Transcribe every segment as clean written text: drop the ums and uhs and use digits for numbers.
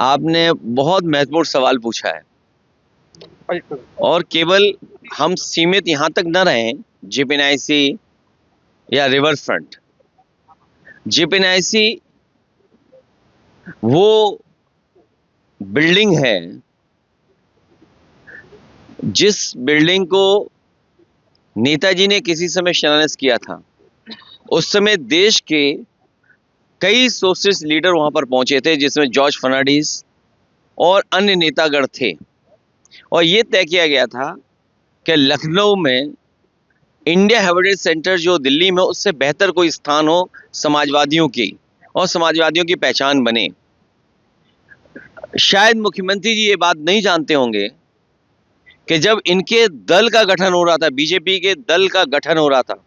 आपने बहुत महत्वपूर्ण सवाल पूछा है और केवल हम सीमित यहाँ तक न रहें जीपीएनआईसी या रिवर फ्रंट। जीपीएनआईसी वो बिल्डिंग है जिस बिल्डिंग को नेताजी ने किसी समय शिलान्यास किया था। उस समय देश के कई सोशलिस्ट लीडर वहां पर पहुंचे थे, जिसमें जॉर्ज फर्नांडिस और अन्य नेतागण थे। और ये तय किया गया था कि लखनऊ में इंडिया हेरिटेज सेंटर जो दिल्ली में, उससे बेहतर कोई स्थान हो समाजवादियों की, और समाजवादियों की पहचान बने। शायद मुख्यमंत्री जी ये बात नहीं जानते होंगे कि जब इनके दल का गठन हो रहा था, बीजेपी के दल का गठन हो रहा था,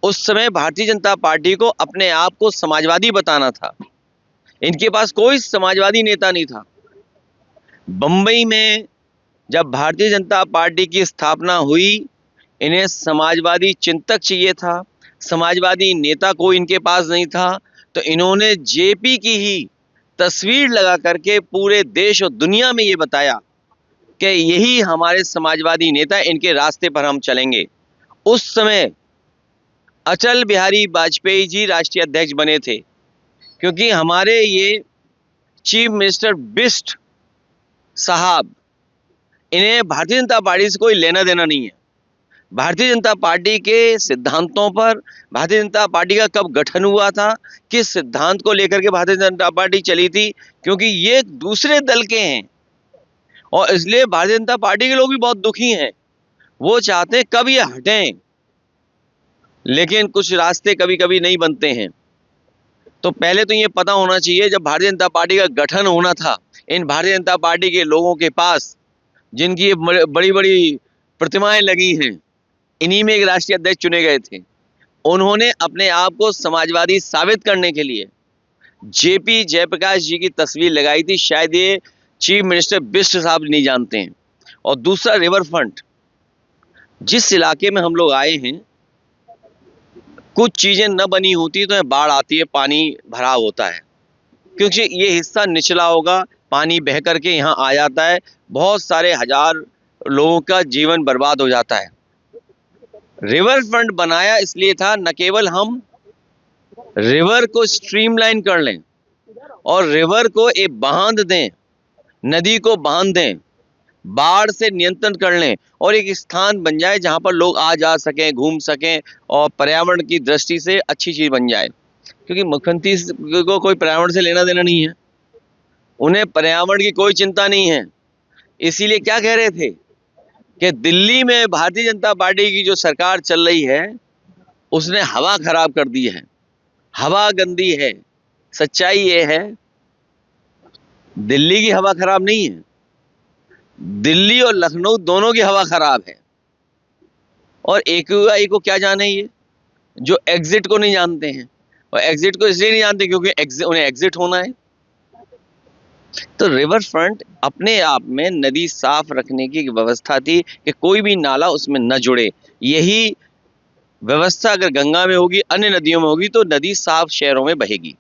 उस समय भारतीय जनता पार्टी को अपने आप को समाजवादी बताना था। इनके पास कोई समाजवादी नेता नहीं था। बंबई में जब भारतीय जनता पार्टी की स्थापना हुई, इन्हें समाजवादी चिंतक चाहिए था, समाजवादी नेता कोई इनके पास नहीं था। तो इन्होंने जेपी की ही तस्वीर लगा करके पूरे देश और दुनिया में ये बताया कि यही हमारे समाजवादी नेता, इनके रास्ते पर हम चलेंगे। उस समय अटल बिहारी वाजपेयी जी राष्ट्रीय अध्यक्ष बने थे, क्योंकि हमारे ये चीफ मिनिस्टर बिष्ट साहब, इन्हें भारतीय जनता पार्टी से कोई लेना देना नहीं है। भारतीय जनता पार्टी के सिद्धांतों पर, भारतीय जनता पार्टी का कब गठन हुआ था, किस सिद्धांत को लेकर के भारतीय जनता पार्टी चली थी, क्योंकि ये दूसरे दल के हैं और इसलिए भारतीय जनता पार्टी के लोग भी बहुत दुखी हैं। वो चाहते हैं कब ये हटें, लेकिन कुछ रास्ते कभी कभी नहीं बनते हैं। तो पहले तो ये पता होना चाहिए, जब भारतीय जनता पार्टी का गठन होना था, इन भारतीय जनता पार्टी के लोगों के पास, जिनकी बड़ी बड़ी प्रतिमाएं लगी हैं, इन्हीं में एक राष्ट्रीय अध्यक्ष चुने गए थे। उन्होंने अपने आप को समाजवादी साबित करने के लिए जेपी जयप्रकाश जी की तस्वीर लगाई थी। शायद ये चीफ मिनिस्टर बिष्ट साहब नहीं जानते हैं। और दूसरा, रिवर फ्रंट, जिस इलाके में हम लोग आए हैं, कुछ चीजें न बनी होती तो बाढ़ आती है, पानी भराव होता है, क्योंकि ये हिस्सा निचला होगा, पानी बह करके यहाँ आ जाता है, बहुत सारे हजार लोगों का जीवन बर्बाद हो जाता है। रिवर फ्रंट बनाया इसलिए था, न केवल हम रिवर को स्ट्रीमलाइन कर लें और रिवर को एक बांध दें, नदी को बांध दें, बाढ़ से नियंत्रण कर लें और एक स्थान बन जाए जहां पर लोग आ जा सकें, घूम सकें और पर्यावरण की दृष्टि से अच्छी चीज बन जाए। क्योंकि मुख्यमंत्री को कोई पर्यावरण से लेना देना नहीं है, उन्हें पर्यावरण की कोई चिंता नहीं है। इसीलिए क्या कह रहे थे कि दिल्ली में भारतीय जनता पार्टी की जो सरकार चल रही है, उसने हवा खराब कर दी है, हवा गंदी है। सच्चाई ये है, दिल्ली की हवा खराब नहीं है, दिल्ली और लखनऊ दोनों की हवा खराब है। और AQI को क्या जाने ये, जो एग्जिट को नहीं जानते हैं। और एग्जिट को इसलिए नहीं जानते क्योंकि उन्हें एग्जिट होना है। तो रिवर फ्रंट अपने आप में नदी साफ रखने की व्यवस्था थी कि कोई भी नाला उसमें न जुड़े। यही व्यवस्था अगर गंगा में होगी, अन्य नदियों में होगी, तो नदी साफ शहरों में बहेगी।